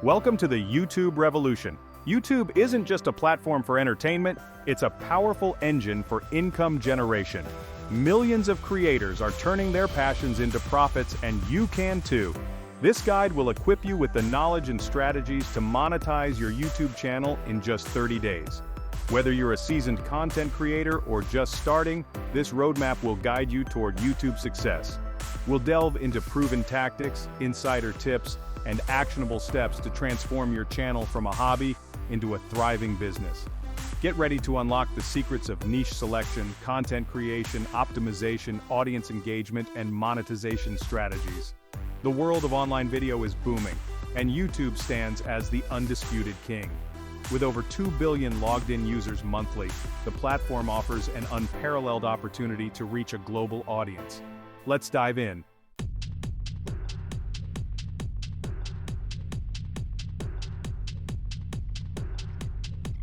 Welcome to the YouTube revolution. YouTube isn't just a platform for entertainment, it's a powerful engine for income generation. Millions of creators are turning their passions into profits, and you can too. This guide will equip you with the knowledge and strategies to monetize your YouTube channel in just 30 days. Whether you're a seasoned content creator or just starting, this roadmap will guide you toward YouTube success. We'll delve into proven tactics, insider tips, and actionable steps to transform your channel from a hobby into a thriving business. Get ready to unlock the secrets of niche selection, content creation, optimization, audience engagement, and monetization strategies. The world of online video is booming, and YouTube stands as the undisputed king. With over 2 billion logged-in users monthly, the platform offers an unparalleled opportunity to reach a global audience. Let's dive in.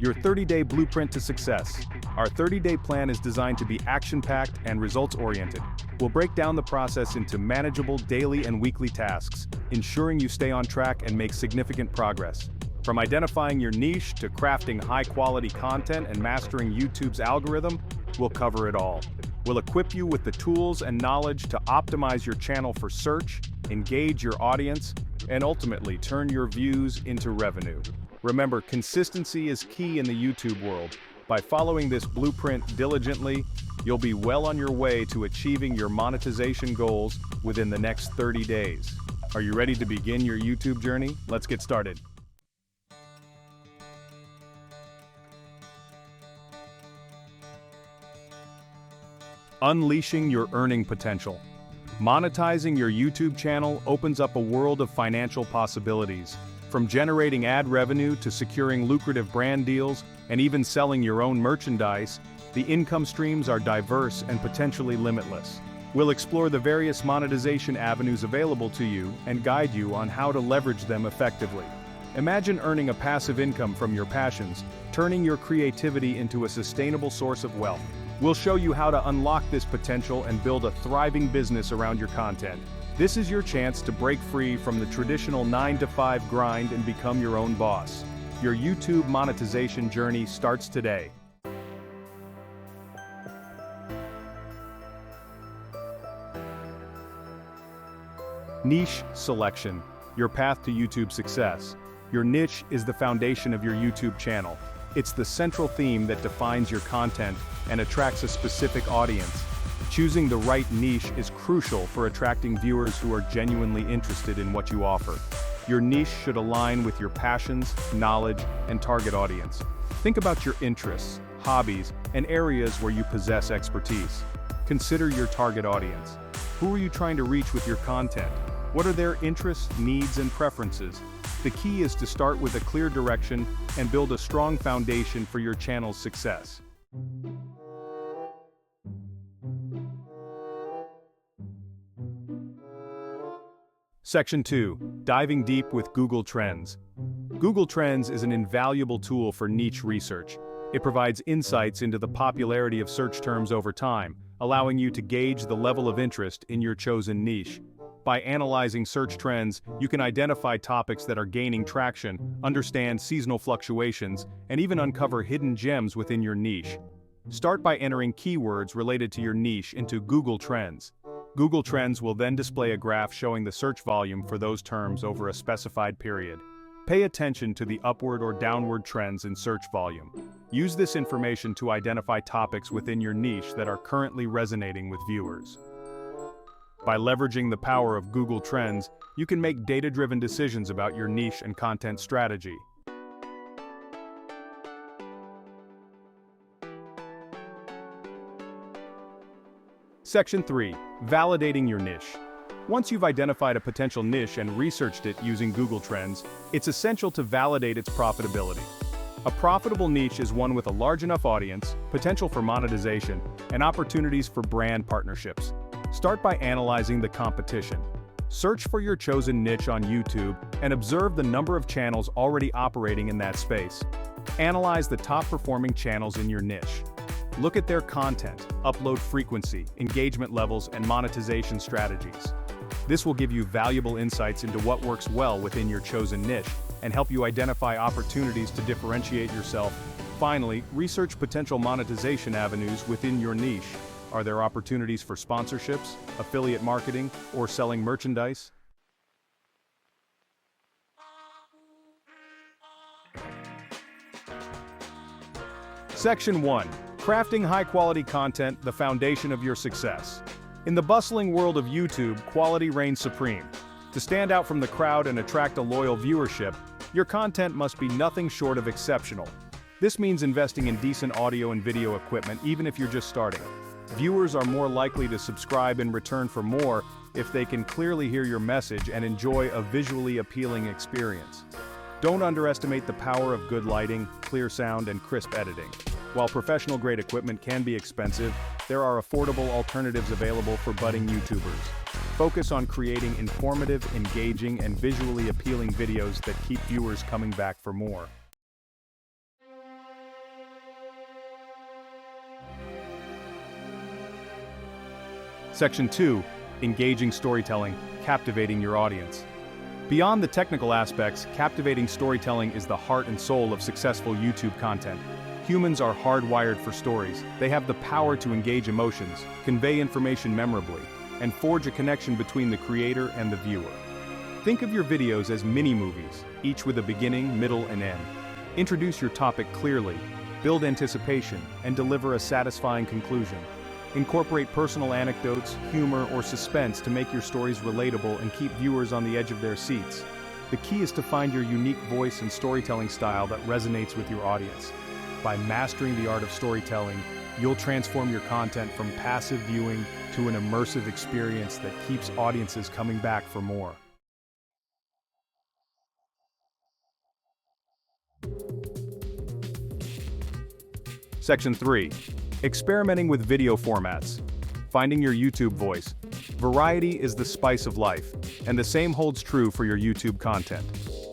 Your 30-day blueprint to success. Our 30-day plan is designed to be action-packed and results-oriented. We'll break down the process into manageable daily and weekly tasks, ensuring you stay on track and make significant progress. From identifying your niche to crafting high-quality content and mastering YouTube's algorithm, we'll cover it all. We'll equip you with the tools and knowledge to optimize your channel for search, engage your audience, and ultimately turn your views into revenue. Remember, consistency is key in the YouTube world. By following this blueprint diligently, you'll be well on your way to achieving your monetization goals within the next 30 days. Are you ready to begin your YouTube journey? Let's get started. Unleashing your earning potential. Monetizing your YouTube channel opens up a world of financial possibilities. From generating ad revenue to securing lucrative brand deals and even selling your own merchandise, the income streams are diverse and potentially limitless. We'll explore the various monetization avenues available to you and guide you on how to leverage them effectively. Imagine earning a passive income from your passions, turning your creativity into a sustainable source of wealth. We'll show you how to unlock this potential and build a thriving business around your content. This is your chance to break free from the traditional 9-to-5 grind and become your own boss. Your YouTube monetization journey starts today. Niche selection, your path to YouTube success. Your niche is the foundation of your YouTube channel. It's the central theme that defines your content and attracts a specific audience. Choosing the right niche is crucial for attracting viewers who are genuinely interested in what you offer. Your niche should align with your passions, knowledge, and target audience. Think about your interests, hobbies, and areas where you possess expertise. Consider your target audience. Who are you trying to reach with your content? What are their interests, needs, and preferences? The key is to start with a clear direction and build a strong foundation for your channel's success. Section 2. Diving deep with Google Trends. Google Trends is an invaluable tool for niche research. It provides insights into the popularity of search terms over time, allowing you to gauge the level of interest in your chosen niche. By analyzing search trends, you can identify topics that are gaining traction, understand seasonal fluctuations, and even uncover hidden gems within your niche. Start by entering keywords related to your niche into Google Trends. Google Trends will then display a graph showing the search volume for those terms over a specified period. Pay attention to the upward or downward trends in search volume. Use this information to identify topics within your niche that are currently resonating with viewers. By leveraging the power of Google Trends, you can make data-driven decisions about your niche and content strategy. Section 3. Validating your niche. Once you've identified a potential niche and researched it using Google Trends, it's essential to validate its profitability. A profitable niche is one with a large enough audience, potential for monetization, and opportunities for brand partnerships. Start by analyzing the competition. Search for your chosen niche on YouTube and observe the number of channels already operating in that space. Analyze the top-performing channels in your niche. Look at their content, upload frequency, engagement levels, and monetization strategies. This will give you valuable insights into what works well within your chosen niche and help you identify opportunities to differentiate yourself. Finally, research potential monetization avenues within your niche. Are there opportunities for sponsorships, affiliate marketing, or selling merchandise? Section 1. Crafting high-quality content, the foundation of your success. In the bustling world of YouTube, quality reigns supreme. To stand out from the crowd and attract a loyal viewership, your content must be nothing short of exceptional. This means investing in decent audio and video equipment even if you're just starting. Viewers are more likely to subscribe in return for more if they can clearly hear your message and enjoy a visually appealing experience. Don't underestimate the power of good lighting, clear sound, and crisp editing. While professional-grade equipment can be expensive, there are affordable alternatives available for budding YouTubers. Focus on creating informative, engaging, and visually appealing videos that keep viewers coming back for more. Section 2. Engaging storytelling, captivating your audience. Beyond the technical aspects, captivating storytelling is the heart and soul of successful YouTube content. Humans are hardwired for stories. They have the power to engage emotions, convey information memorably, and forge a connection between the creator and the viewer. Think of your videos as mini-movies, each with a beginning, middle, and end. Introduce your topic clearly, build anticipation, and deliver a satisfying conclusion. Incorporate personal anecdotes, humor, or suspense to make your stories relatable and keep viewers on the edge of their seats. The key is to find your unique voice and storytelling style that resonates with your audience. By mastering the art of storytelling, you'll transform your content from passive viewing to an immersive experience that keeps audiences coming back for more. Section 3. Experimenting with video formats. Finding your YouTube voice. Variety is the spice of life, and the same holds true for your YouTube content.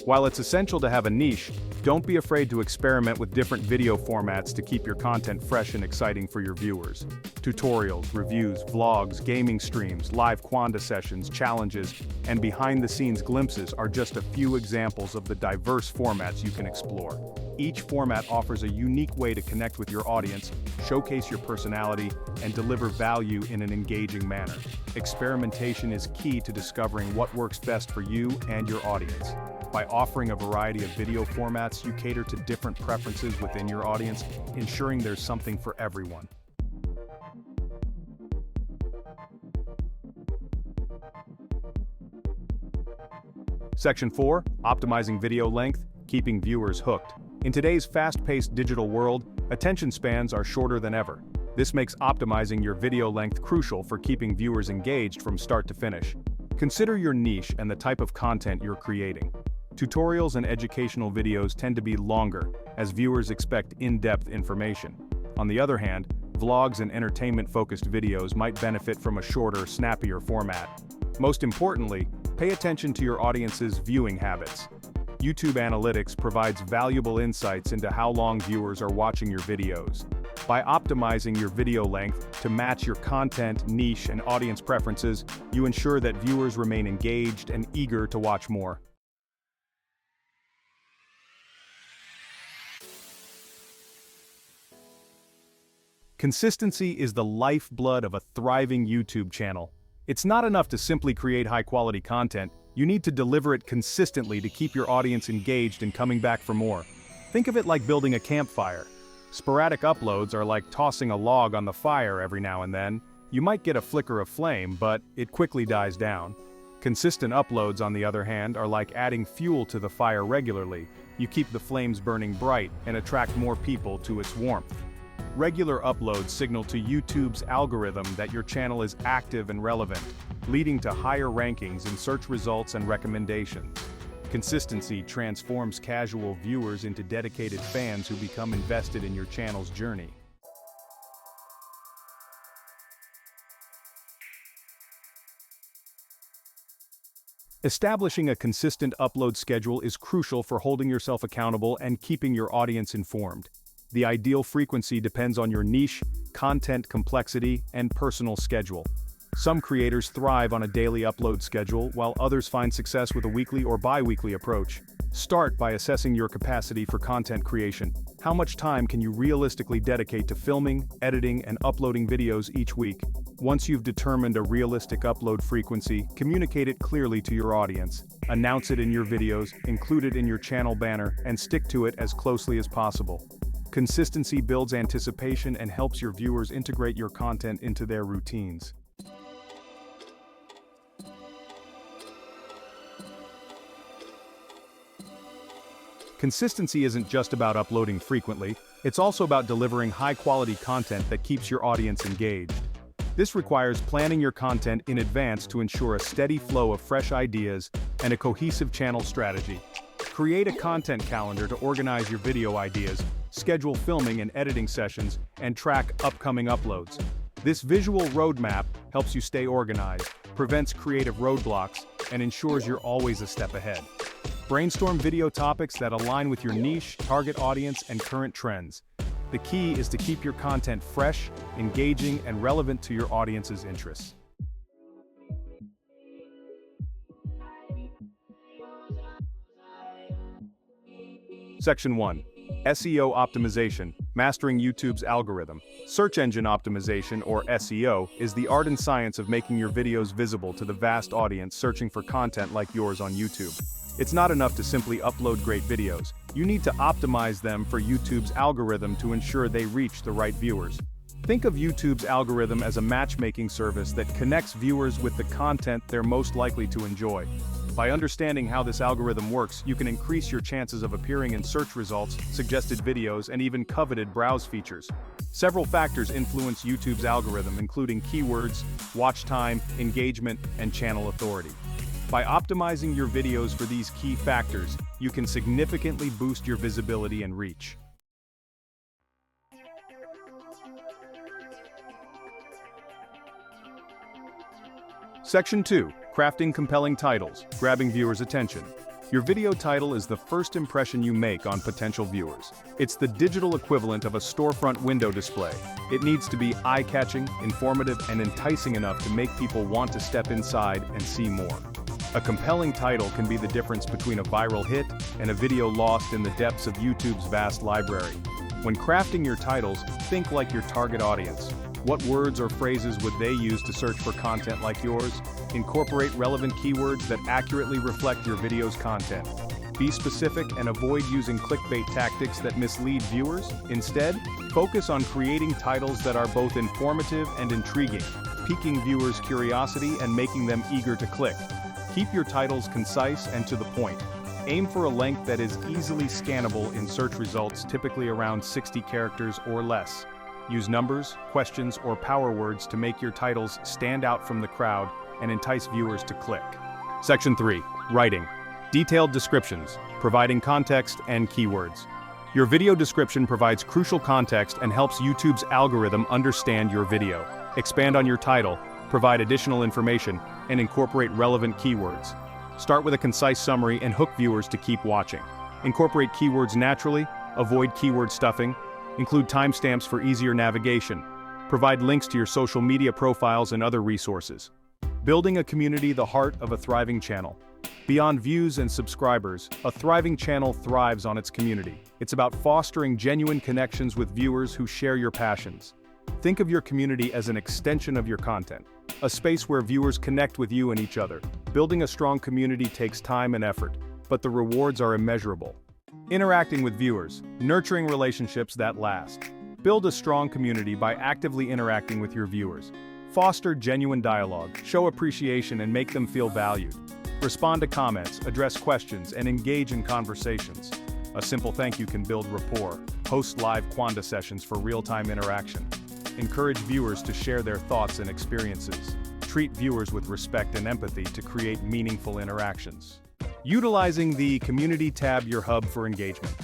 While it's essential to have a niche, don't be afraid to experiment with different video formats to keep your content fresh and exciting for your viewers. Tutorials, reviews, vlogs, gaming streams, live Quanda sessions, challenges, and behind-the-scenes glimpses are just a few examples of the diverse formats you can explore. Each format offers a unique way to connect with your audience, showcase your personality, and deliver value in an engaging manner. Experimentation is key to discovering what works best for you and your audience. By offering a variety of video formats, you cater to different preferences within your audience, ensuring there's something for everyone. Section 4. Optimizing video length, keeping viewers hooked. In today's fast-paced digital world, attention spans are shorter than ever. This makes optimizing your video length crucial for keeping viewers engaged from start to finish. Consider your niche and the type of content you're creating. Tutorials and educational videos tend to be longer, as viewers expect in-depth information. On the other hand, vlogs and entertainment-focused videos might benefit from a shorter, snappier format. Most importantly, pay attention to your audience's viewing habits. YouTube Analytics provides valuable insights into how long viewers are watching your videos. By optimizing your video length to match your content, niche, and audience preferences, you ensure that viewers remain engaged and eager to watch more. Consistency is the lifeblood of a thriving YouTube channel. It's not enough to simply create high-quality content. You need to deliver it consistently to keep your audience engaged and coming back for more. Think of it like building a campfire. Sporadic uploads are like tossing a log on the fire every now and then. You might get a flicker of flame, but it quickly dies down. Consistent uploads, on the other hand, are like adding fuel to the fire regularly. You keep the flames burning bright and attract more people to its warmth. Regular uploads signal to YouTube's algorithm that your channel is active and relevant, leading to higher rankings in search results and recommendations. Consistency transforms casual viewers into dedicated fans who become invested in your channel's journey. Establishing a consistent upload schedule is crucial for holding yourself accountable and keeping your audience informed. The ideal frequency depends on your niche, content complexity, and personal schedule. Some creators thrive on a daily upload schedule, while others find success with a weekly or bi-weekly approach. Start by assessing your capacity for content creation. How much time can you realistically dedicate to filming, editing, and uploading videos each week? Once you've determined a realistic upload frequency, communicate it clearly to your audience. Announce it in your videos, include it in your channel banner, and stick to it as closely as possible. Consistency builds anticipation and helps your viewers integrate your content into their routines. Consistency isn't just about uploading frequently, it's also about delivering high-quality content that keeps your audience engaged. This requires planning your content in advance to ensure a steady flow of fresh ideas and a cohesive channel strategy. Create a content calendar to organize your video ideas, schedule filming and editing sessions, and track upcoming uploads. This visual roadmap helps you stay organized, prevents creative roadblocks, and ensures you're always a step ahead. Brainstorm video topics that align with your niche, target audience, and current trends. The key is to keep your content fresh, engaging, and relevant to your audience's interests. Section 1. SEO Optimization, Mastering YouTube's Algorithm. Search Engine Optimization, or SEO, is the art and science of making your videos visible to the vast audience searching for content like yours on YouTube. It's not enough to simply upload great videos. You need to optimize them for YouTube's algorithm to ensure they reach the right viewers. Think of YouTube's algorithm as a matchmaking service that connects viewers with the content they're most likely to enjoy. By understanding how this algorithm works, you can increase your chances of appearing in search results, suggested videos, and even coveted browse features. Several factors influence YouTube's algorithm, including keywords, watch time, engagement, and channel authority. By optimizing your videos for these key factors, you can significantly boost your visibility and reach. Section 2. Crafting compelling titles, grabbing viewers' attention. Your video title is the first impression you make on potential viewers. It's the digital equivalent of a storefront window display. It needs to be eye-catching, informative, and enticing enough to make people want to step inside and see more. A compelling title can be the difference between a viral hit and a video lost in the depths of YouTube's vast library. When crafting your titles, think like your target audience. What words or phrases would they use to search for content like yours? Incorporate relevant keywords that accurately reflect your video's content. Be specific and avoid using clickbait tactics that mislead viewers. Instead, focus on creating titles that are both informative and intriguing, piquing viewers' curiosity and making them eager to click. Keep your titles concise and to the point. Aim for a length that is easily scannable in search results, typically around 60 characters or less. Use numbers, questions, or power words to make your titles stand out from the crowd and entice viewers to click. Section 3. Writing. Detailed descriptions, providing context and keywords. Your video description provides crucial context and helps YouTube's algorithm understand your video. Expand on your title, provide additional information, and incorporate relevant keywords. Start with a concise summary and hook viewers to keep watching. Incorporate keywords naturally, avoid keyword stuffing, include timestamps for easier navigation. Provide links to your social media profiles and other resources. Building a community, the heart of a thriving channel. Beyond views and subscribers, a thriving channel thrives on its community. It's about fostering genuine connections with viewers who share your passions. Think of your community as an extension of your content, a space where viewers connect with you and each other. Building a strong community takes time and effort, but the rewards are immeasurable. Interacting with viewers, nurturing relationships that last. Build a strong community by actively interacting with your viewers. Foster genuine dialogue, show appreciation, and make them feel valued. Respond to comments, address questions, and engage in conversations. A simple thank you can build rapport. Host live Quanda sessions for real-time interaction. Encourage viewers to share their thoughts and experiences. Treat viewers with respect and empathy to create meaningful interactions. Utilizing the Community tab, your hub for engagement.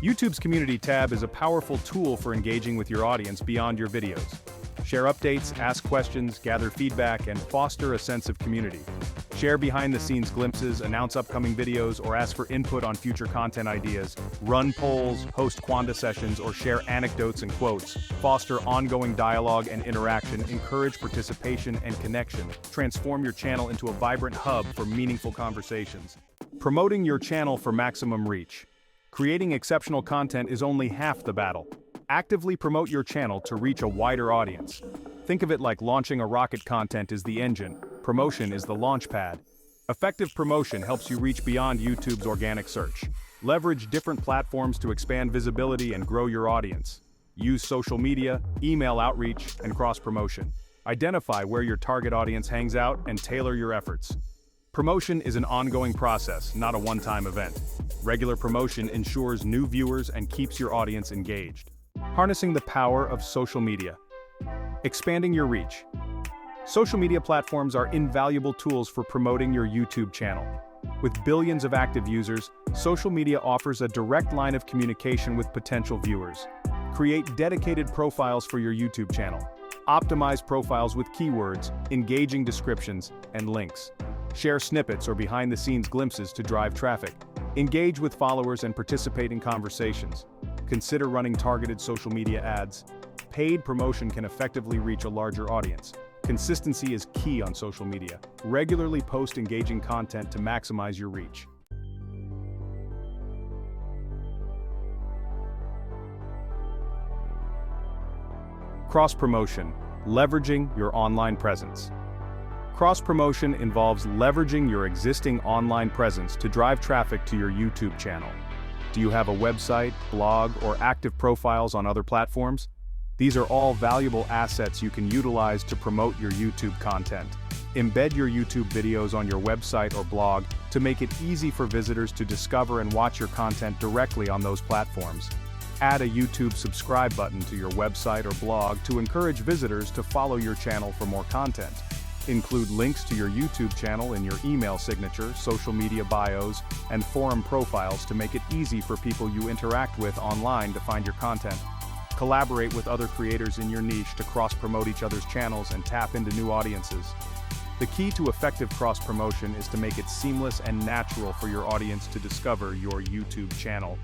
YouTube's Community tab is a powerful tool for engaging with your audience beyond your videos. Share updates, ask questions, gather feedback, and foster a sense of community. Share behind-the-scenes glimpses, announce upcoming videos, or ask for input on future content ideas. Run polls, host Quanda sessions, or share anecdotes and quotes. Foster ongoing dialogue and interaction, encourage participation and connection. Transform your channel into a vibrant hub for meaningful conversations. Promoting your channel for maximum reach. Creating exceptional content is only half the battle. Actively promote your channel to reach a wider audience. Think of it like launching a rocket. Content is the engine, promotion is the launch pad. Effective promotion helps you reach beyond YouTube's organic search. Leverage different platforms to expand visibility and grow your audience. Use social media, email outreach, and cross-promotion. Identify where your target audience hangs out and tailor your efforts. Promotion is an ongoing process, not a one-time event. Regular promotion ensures new viewers and keeps your audience engaged. Harnessing the power of social media. Expanding your reach. Social media platforms are invaluable tools for promoting your YouTube channel. With billions of active users, social media offers a direct line of communication with potential viewers. Create dedicated profiles for your YouTube channel. Optimize profiles with keywords, engaging descriptions, and links. Share snippets or behind-the-scenes glimpses to drive traffic. Engage with followers and participate in conversations. Consider running targeted social media ads. Paid promotion can effectively reach a larger audience. Consistency is key on social media. Regularly post engaging content to maximize your reach. Cross-promotion, leveraging your online presence. Cross-promotion involves leveraging your existing online presence to drive traffic to your YouTube channel. Do you have a website, blog, or active profiles on other platforms? These are all valuable assets you can utilize to promote your YouTube content. Embed your YouTube videos on your website or blog to make it easy for visitors to discover and watch your content directly on those platforms. Add a YouTube subscribe button to your website or blog to encourage visitors to follow your channel for more content. Include links to your YouTube channel in your email signature, social media bios, and forum profiles to make it easy for people you interact with online to find your content. Collaborate with other creators in your niche to cross-promote each other's channels and tap into new audiences. The key to effective cross-promotion is to make it seamless and natural for your audience to discover your YouTube channel.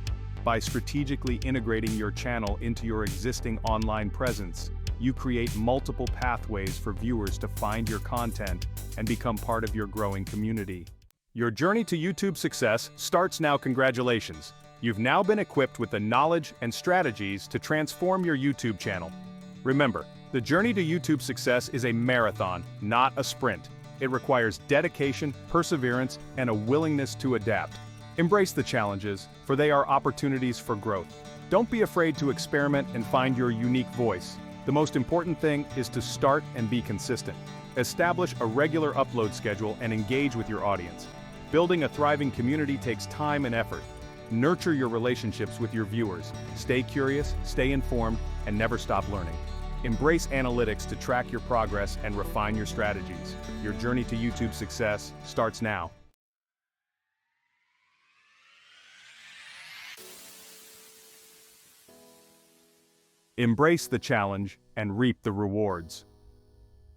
By strategically integrating your channel into your existing online presence, you create multiple pathways for viewers to find your content and become part of your growing community. Your journey to YouTube success starts now. Congratulations! You've now been equipped with the knowledge and strategies to transform your YouTube channel. Remember, the journey to YouTube success is a marathon, not a sprint. It requires dedication, perseverance, and a willingness to adapt. Embrace the challenges, for they are opportunities for growth. Don't be afraid to experiment and find your unique voice. The most important thing is to start and be consistent. Establish a regular upload schedule and engage with your audience. Building a thriving community takes time and effort. Nurture your relationships with your viewers. Stay curious, stay informed, and never stop learning. Embrace analytics to track your progress and refine your strategies. Your journey to YouTube success starts now. Embrace the challenge and reap the rewards.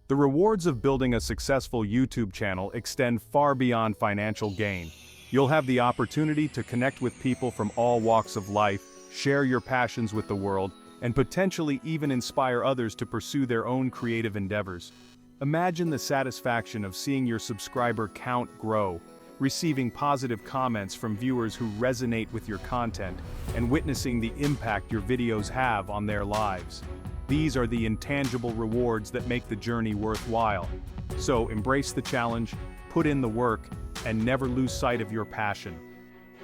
The rewards of building a successful YouTube channel extend far beyond financial gain. You'll have the opportunity to connect with people from all walks of life, share your passions with the world, and potentially even inspire others to pursue their own creative endeavors. Imagine the satisfaction of seeing your subscriber count grow, receiving positive comments from viewers who resonate with your content, and witnessing the impact your videos have on their lives. These are the intangible rewards that make the journey worthwhile. So embrace the challenge, put in the work, and never lose sight of your passion.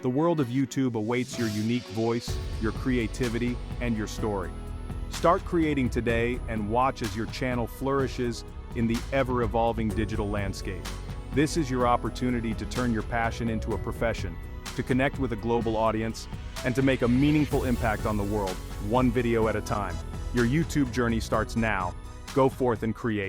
The world of YouTube awaits your unique voice, your creativity, and your story. Start creating today and watch as your channel flourishes in the ever-evolving digital landscape. This is your opportunity to turn your passion into a profession, to connect with a global audience, and to make a meaningful impact on the world, one video at a time. Your YouTube journey starts now. Go forth and create.